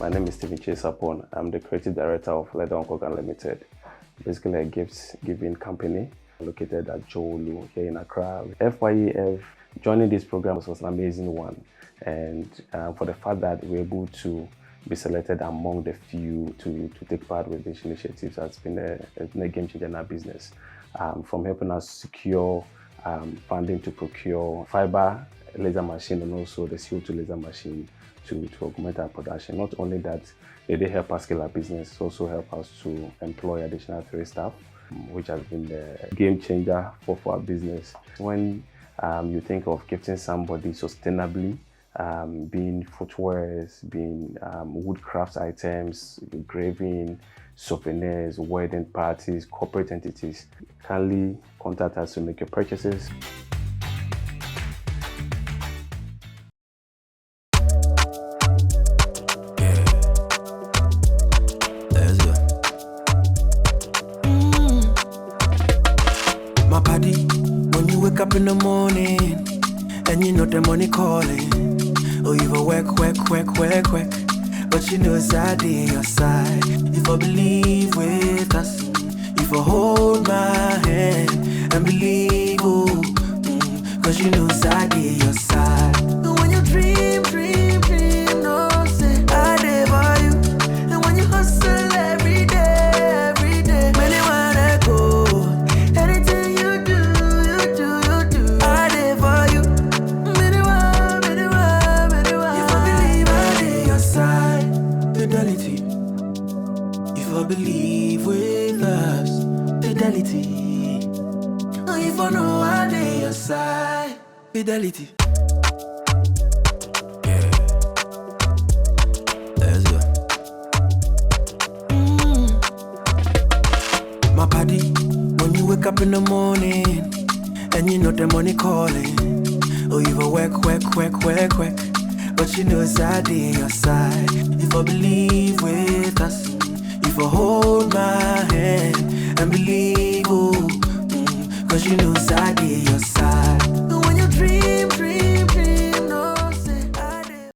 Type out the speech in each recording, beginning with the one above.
My name is Stephen Chesapon. I'm the creative director of Leather Uncle Limited, basically a gifts-giving company located at Jolu here in Accra. FYEF, joining this program was an amazing one, and for the fact that we're able to be selected among the few to take part with these initiatives has been a game changer in our business. From helping us secure funding to procure fiber laser machine and also the CO2 laser machine to augment our production. Not only that, they help us scale our business, also help us to employ additional 3 staff, which has been the game changer for our business. When you think of gifting somebody sustainably, being footwears, being wood crafts items, engraving, souvenirs, wedding parties, corporate entities, kindly contact us to make your purchases. My party, when you wake up in the morning and you know the money calling, oh, you go work, but you know it's out your side. If I believe with us, if I hold my hand and believe, oh, cause you know it's out your side. And when you dream, no say I did for you. And when you hustle every day, many wanna go. Anything you do, I did for you. Many want. If I believe I did your side, Fidelity. If I believe with us, Fidelity. If I know I did your side, Fidelity. Yeah. Let's go. My party, when you wake up in the morning and you know the money calling, oh, you go work, but you know it's out your side. If I believe with us, if I hold my hand and believe, oh, cause you know it's out your side. And when you dream, no say I did.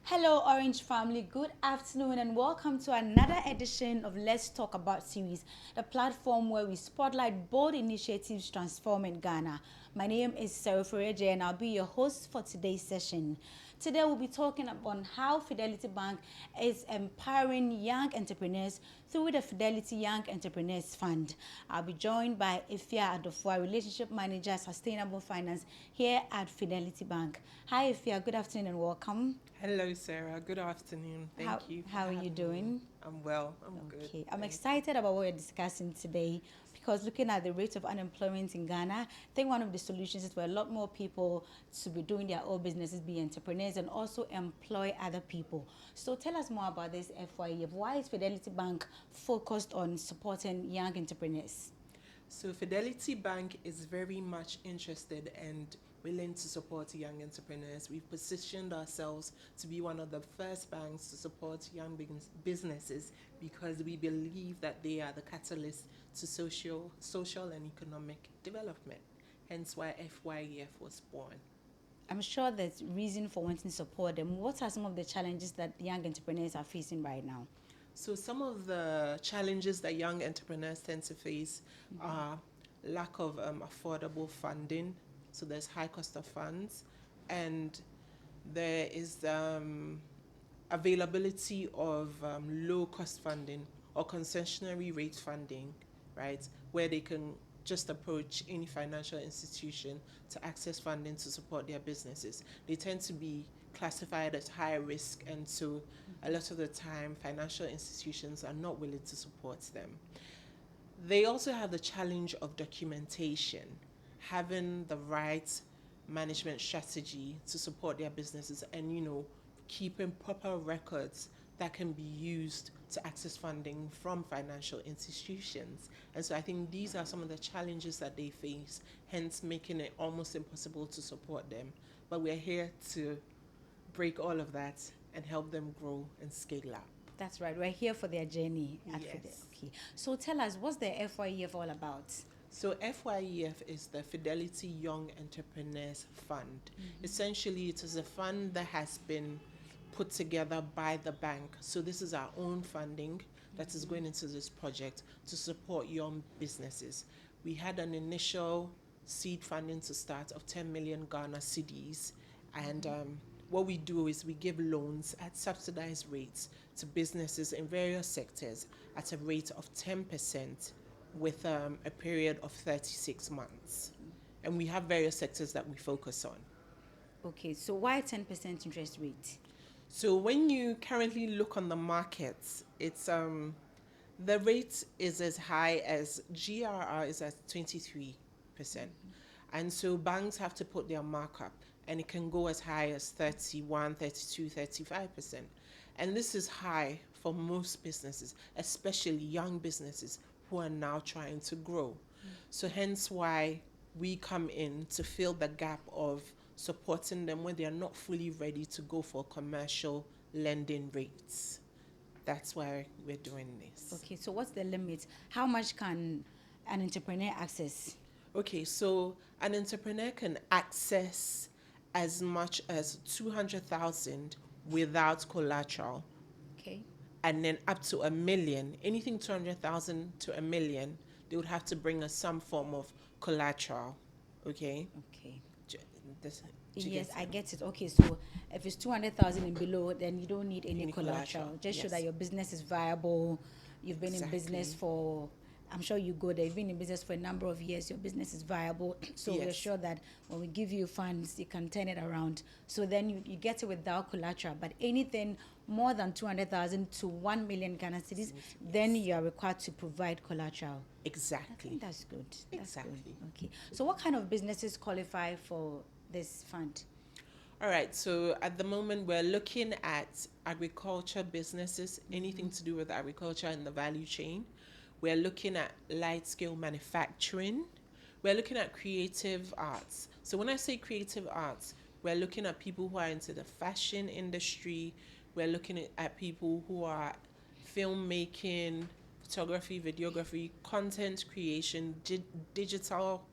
Hello Orange family, good afternoon and welcome to another edition of Let's Talk About series, the platform where we spotlight bold initiatives transforming Ghana. My name is Sarah Foreje and I'll be your host for today's session. Today we'll be talking about how Fidelity Bank is empowering young entrepreneurs through the Fidelity Young Entrepreneurs Fund. I'll be joined by Ifya Adofua, Relationship Manager, Sustainable Finance here at Fidelity Bank. Hi Ifya, good afternoon and welcome. Hello, Sarah. Good afternoon. Thank you. How are you doing? I'm well. I'm good. Okay. I'm excited about what we're discussing today because looking at the rate of unemployment in Ghana, I think one of the solutions is for a lot more people to be doing their own businesses, be entrepreneurs, and also employ other people. So tell us more about this FYEF. Why is Fidelity Bank focused on supporting young entrepreneurs? So Fidelity Bank is very much interested and willing to support young entrepreneurs. We've positioned ourselves to be one of the first banks to support young businesses because we believe that they are the catalyst to social and economic development. Hence why FYEF was born. I'm sure there's reason for wanting to support them. What are some of the challenges that young entrepreneurs are facing right now? So some of the challenges that young entrepreneurs tend to face are lack of affordable funding. So there's high cost of funds, and there is availability of low cost funding or concessionary rate funding, right? Where they can just approach any financial institution to access funding to support their businesses. They tend to be classified as high risk, and so a lot of the time financial institutions are not willing to support them. They also have the challenge of documentation, having the right management strategy to support their businesses and, keeping proper records that can be used to access funding from financial institutions. And so I think these are some of the challenges that they face, hence making it almost impossible to support them. But we're here to break all of that and help them grow and scale up. That's right. We're here for their journey. Yes. Okay. So tell us, what's the FYEF all about? So FYEF is the Fidelity Young Entrepreneurs Fund. Essentially, it is a fund that has been put together by the bank. So this is our own funding that is going into this project to support young businesses. We had an initial seed funding to start of 10 million Ghana cedis, and what we do is we give loans at subsidized rates to businesses in various sectors at a rate of 10% with a period of 36 months. And we have various sectors that we focus on. Okay, so why 10% interest rate? So when you currently look on the markets, it's the rate is as high as GRR is at 23%. And so banks have to put their markup, and it can go as high as 31, 32, 35%. And this is high for most businesses, especially young businesses who are now trying to grow. So hence why we come in to fill the gap of supporting them when they are not fully ready to go for commercial lending rates. That's why we're doing this. Okay, so what's the limit? How much can an entrepreneur access? Okay, so an entrepreneur can access as much as 200,000 without collateral, Okay. and then up to $1 million. Anything 200,000 to $1 million, they would have to bring us some form of collateral. Okay. Okay. Do you Yes, get I it? get it. Okay, so if it's 200,000 and below, then you don't need any Any collateral. collateral, Just show yes. that your business is viable. You've been in business Exactly. for, I'm sure you go there. You've been in business for a number of years. Your business is viable. So we're Yes. sure that when we give you funds, you can turn it around. So then you get it without collateral. But anything more than 200,000 to 1 million Ghana cedis, then you are required to provide collateral. I Exactly. think that's good. That's Exactly. good. Okay. So what kind of businesses qualify for this fund? All right, so at the moment we're looking at agriculture businesses, anything to do with agriculture and the value chain. We're looking at light scale manufacturing. We're looking at creative arts. So when I say creative arts, we're looking at people who are into the fashion industry. We're looking at people who are filmmaking, photography, videography, content creation, digital,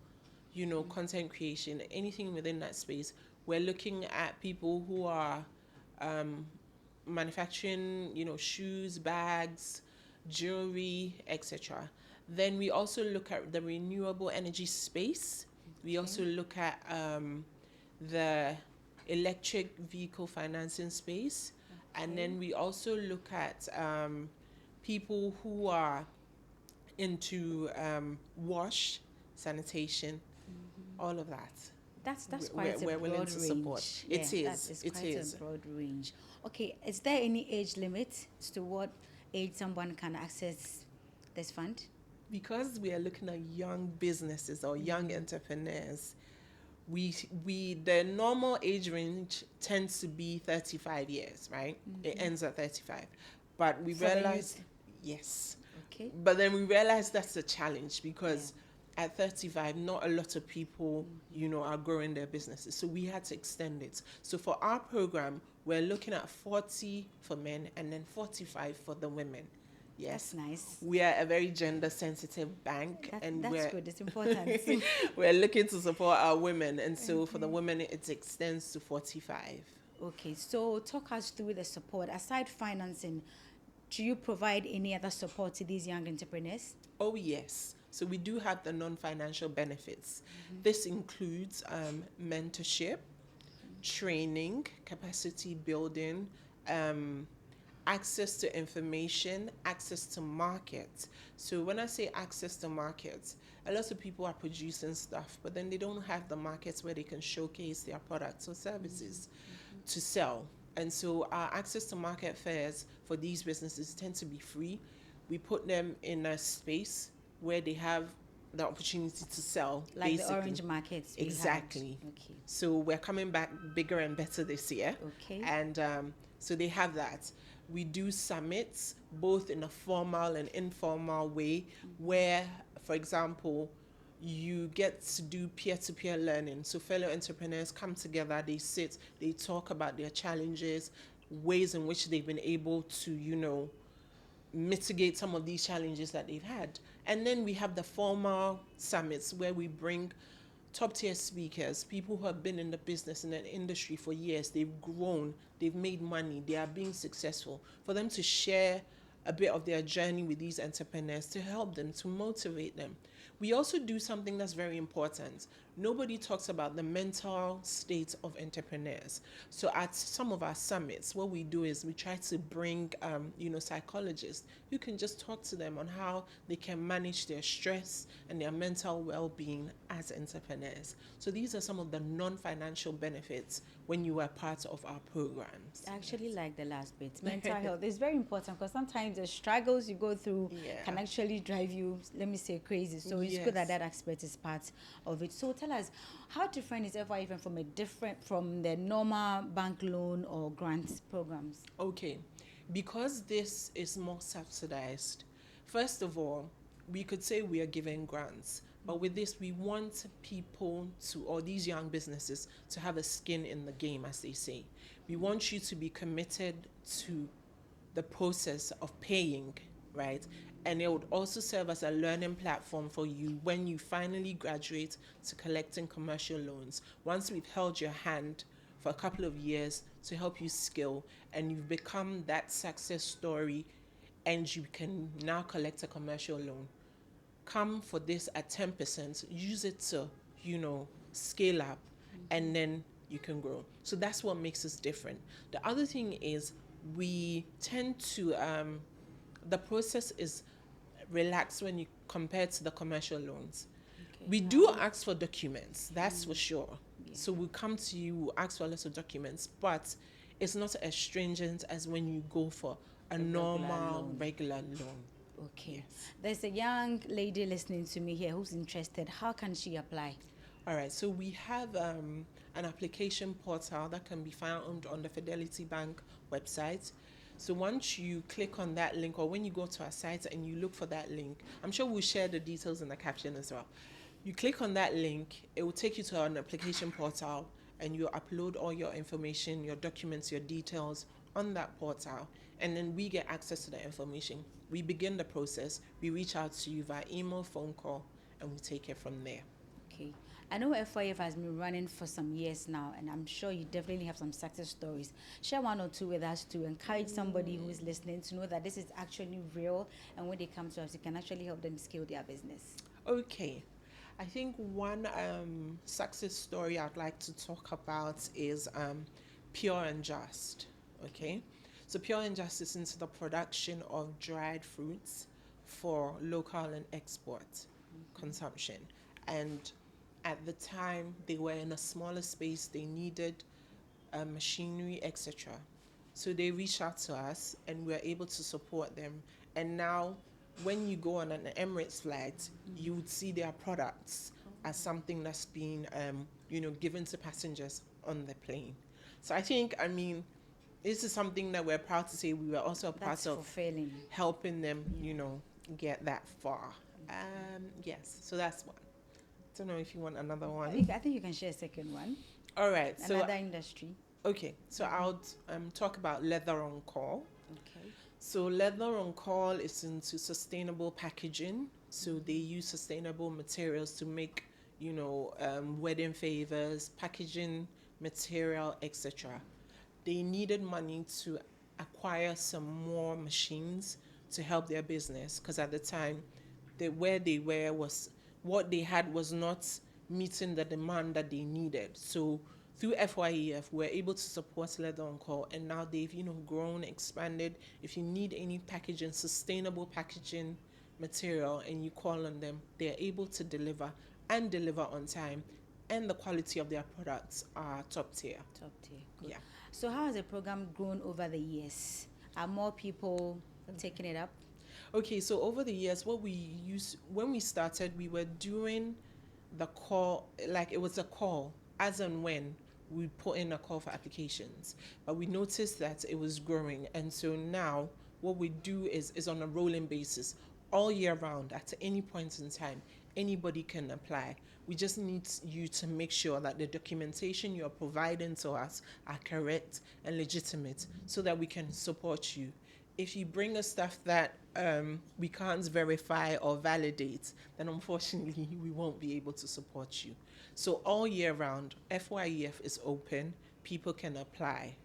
content creation, anything within that space. We're looking at people who are manufacturing, shoes, bags, jewelry, etc. Then we also look at the renewable energy space. We also look at the electric vehicle financing space. And then we also look at people who are into wash, sanitation, all of that. That's We're- quite a we're willing broad to range. support. It Yeah, is. that is It quite is. a broad range. Okay, is there any age limit as to what age someone can access this fund? Because we are looking at young businesses or young entrepreneurs, the normal age range tends to be 35 years, right? It ends at 35. But we For the realize, youth. yes. Okay. But then we realize that's a challenge because at 35, not a lot of people, are growing their businesses. So we had to extend it. So for our program, we're looking at 40 for men and then 45 for the women. Yes. That's nice. We are a very gender sensitive bank, and That's good. It's important. we're looking to support our women. And so for the women, it extends to 45. Okay, so talk us through the support. Aside financing, do you provide any other support to these young entrepreneurs? Oh, yes. So we do have the non-financial benefits. This includes mentorship, training, capacity building, access to information, access to market. So when I say access to markets, a lot of people are producing stuff, but then they don't have the markets where they can showcase their products or services to sell. And so our access to market fairs for these businesses tend to be free. We put them in a space where they have the opportunity to sell. Like basically. the orange markets we had. Exactly. Okay. So we're coming back bigger and better this year. Okay. And so they have that. We do summits, both in a formal and informal way, where, for example, you get to do peer-to-peer learning. So fellow entrepreneurs come together, they sit, they talk about their challenges, ways in which they've been able to, mitigate some of these challenges that they've had. And then we have the formal summits where we bring top tier speakers, people who have been in the business and the industry for years. They've grown, they've made money, they are being successful, for them to share a bit of their journey with these entrepreneurs, to help them, to motivate them. We also do something that's very important. Nobody talks about the mental state of entrepreneurs. So at some of our summits, what we do is we try to bring, psychologists who can just talk to them on how they can manage their stress and their mental well-being as entrepreneurs. So these are some of the non-financial benefits when you are part of our programs. I actually like the last bit. Mental health is very important, because sometimes the struggles you go through can actually drive you, let me say, crazy. So it's good that that aspect is part of it. So tell us, how different is FYEF from the normal bank loan or grants programs? Okay, because this is more subsidized, first of all, we could say we are giving grants. But with this, we want people to, or these young businesses, to have a skin in the game, as they say. We want you to be committed to the process of paying, right? And it would also serve as a learning platform for you when you finally graduate to collecting commercial loans. Once we've held your hand for a couple of years to help you scale, and you've become that success story, and you can now collect a commercial loan, come for this at 10%, use it to, scale up, and then you can grow. So that's what makes us different. The other thing is we tend to, the process is relaxed when you compare to the commercial loans. Okay. We do ask for documents, that's for sure. Yeah. So we'll come to you, we'll ask for a lot of documents, but it's not as stringent as when you go for a normal, regular loan. Okay. Yes. There's a young lady listening to me here who's interested. How can she apply? All right. So we have an application portal that can be found on the Fidelity Bank website. So once you click on that link, or when you go to our site and you look for that link, I'm sure we'll share the details in the caption as well. You click on that link, it will take you to an application portal, and you upload all your information, your documents, your details on that portal, and then we get access to the information. We begin the process, we reach out to you via email, phone call, and we take it from there. Okay. I know FYEF has been running for some years now, and I'm sure you definitely have some success stories. Share one or two with us to encourage somebody who is listening to know that this is actually real, and when they come to us, it can actually help them scale their business. Okay. I think one success story I'd like to talk about is Pure and Just. Okay. So Pure and Just is into the production of dried fruits for local and export consumption. And at the time, they were in a smaller space, they needed machinery, etc. So they reached out to us, and we were able to support them. And now, when you go on an Emirates flight, you would see their products as something that's being, given to passengers on the plane. So I think, this is something that we're proud to say we were also a part of helping them, get that far. Yes, so that's one. I don't know if you want another one. I think you can share a second one. All right. Another industry. Okay, so I'll talk about Leather on Call. Okay. So Leather on Call is into sustainable packaging. So they use sustainable materials to make, wedding favors, packaging material, etc. They needed money to acquire some more machines to help their business, because at the time, what they had was not meeting the demand that they needed. So through FYEF, we're able to support Leather on Call, and now they've grown, expanded. If you need any packaging, sustainable packaging material, and you call on them, they're able to deliver on time, and the quality of their products are top tier. Good. Yeah. So how has the program grown over the years? Are more people taking it up? Okay, so over the years, when we started, we were doing the call, like it was a call, as and when we put in a call for applications. But we noticed that it was growing, and so now what we do is on a rolling basis, all year round, at any point in time. anybody can apply. We just need you to make sure that the documentation you're providing to us are correct and legitimate so that we can support you. If you bring us stuff that we can't verify or validate, then unfortunately we won't be able to support you. So all year round, FYEF is open. People can apply.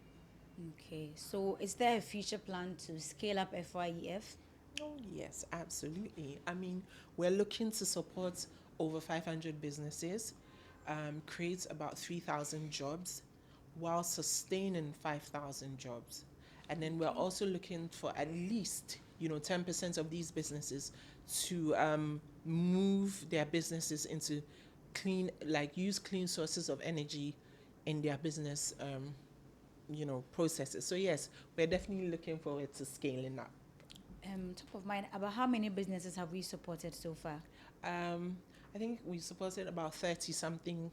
Okay, so is there a future plan to scale up FYEF? Oh, yes, absolutely. I mean, we're looking to support over 500 businesses, create about 3,000 jobs while sustaining 5,000 jobs. And then we're also looking for at least, 10% of these businesses to move their businesses into use clean sources of energy in their business, processes. So yes, we're definitely looking forward to scaling up. Top of mind, about how many businesses have we supported so far? I think we supported about 30 Thriving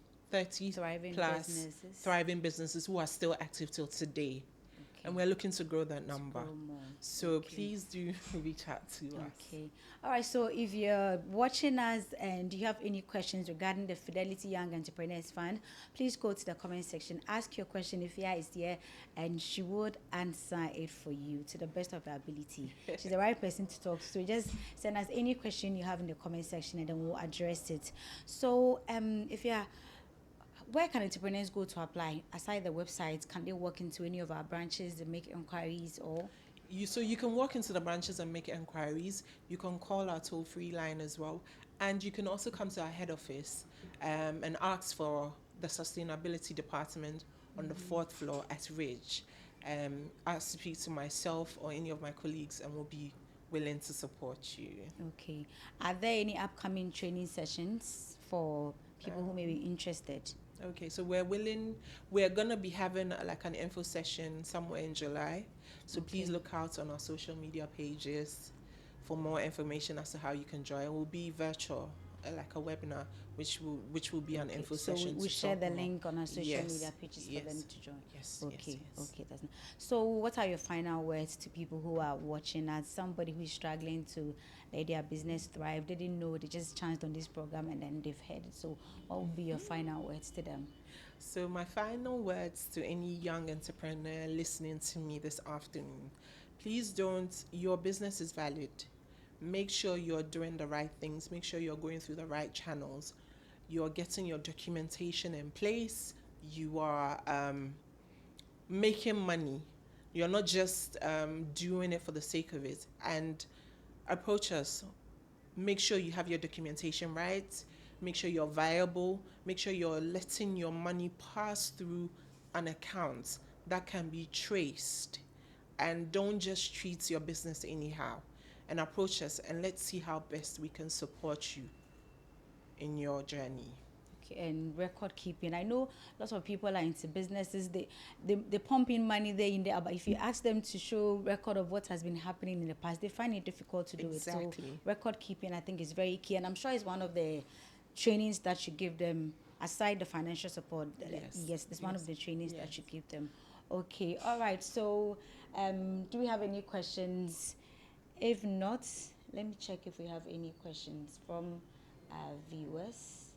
plus businesses. thriving businesses who are still active till today. Okay. And we're looking to grow that number. Grow more. So Okay. please do reach out to us. Okay. All right. So if you're watching us and you have any questions regarding the Fidelity Young Entrepreneurs Fund, please go to the comment section. Ask your question if Fia is there, and she would answer it for you to the best of her ability. She's the right person to talk to. So just send us any question you have in the comment section, and then we'll address it. So if you're where can entrepreneurs go to apply? Aside the website, can they walk into any of our branches and make inquiries, or? So you can walk into the branches and make inquiries. You can call our toll-free line as well. And you can also come to our head office and ask for the sustainability department on the 4th floor at Ridge. Ask to speak to myself or any of my colleagues, and we'll be willing to support you. Okay. Are there any upcoming training sessions for people who may be interested? Okay, so we're going to be having an info session somewhere in July. So please look out on our social media pages for more information as to how you can join. It will be virtual, like a webinar, which will be an info session. So we share the link on our social media pages for them to join. Yes. Okay. So what are your final words to people who are watching, as somebody who is struggling to let their business thrive? They didn't know, they just chanced on this program and then they've heard it. So what would be your final words to them? So my final words to any young entrepreneur listening to me this afternoon: please your business is valid. Make sure you're doing the right things. Make sure you're going through the right channels. You're getting your documentation in place. You are making money. You're not just doing it for the sake of it. And approach us. Make sure you have your documentation right. Make sure you're viable. Make sure you're letting your money pass through an account that can be traced. And don't just treat your business anyhow. And approach us, and let's see how best we can support you in your journey. Okay, and record keeping. I know lots of people are into businesses. They pump in money there in there, but if you ask them to show record of what has been happening in the past, they find it difficult to do it. So record keeping, I think, is very key, and I'm sure it's one of the trainings that you give them aside the financial support. Yes, it's one of the trainings that you give them. Okay, all right. So, do we have any questions? If not, let me check if we have any questions from our viewers.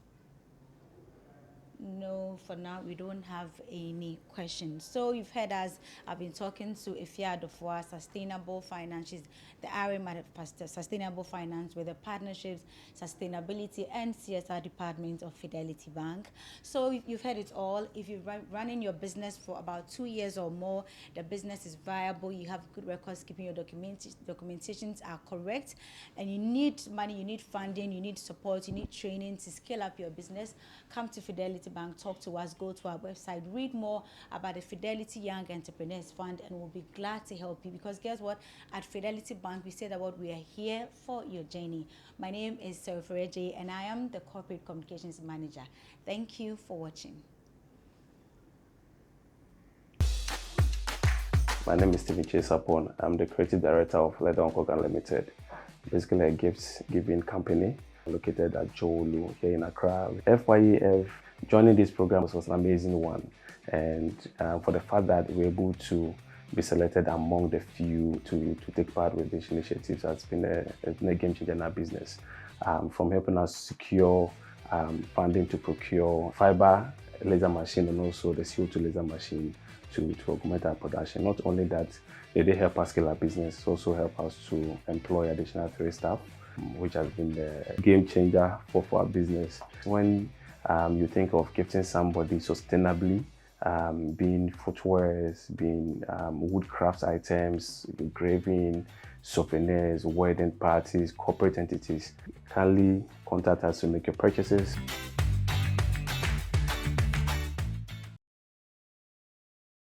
No, for now we don't have any questions. So you've heard us. I've been talking to Ifya Adofua, Sustainable Finance. She's the RM at Sustainable Finance with the Partnerships, Sustainability and CSR Department of Fidelity Bank. So you've heard it all. If you're running your business for about 2 years or more, the business is viable, you have good records keeping, your documentations are correct, and you need money, you need funding, you need support, you need training to scale up your business, come to Fidelity Bank, talk to us, go to our website, read more about the Fidelity Young Entrepreneurs Fund, and we'll be glad to help you, because guess what? At Fidelity Bank, we say that we are here for your journey. My name is Serifere, and I am the Corporate Communications Manager. Thank you for watching. My name is Stephen Chesapon. I'm the Creative Director of Fidelity Young Limited, basically a gift-giving company located at Jolu here in Accra. FYEF, joining this program was an amazing one, and for the fact that we're able to be selected among the few to take part with these initiatives has been a game changer in our business. from helping us secure funding to procure fiber laser machine and also the CO2 laser machine to augment our production. Not only that, they did help us scale our business, also help us to employ additional 3 staff, which has been the game changer for our business. When you think of gifting somebody sustainably, being footwears, being wood crafts items, engraving, souvenirs, wedding parties, corporate entities, kindly contact us to make your purchases.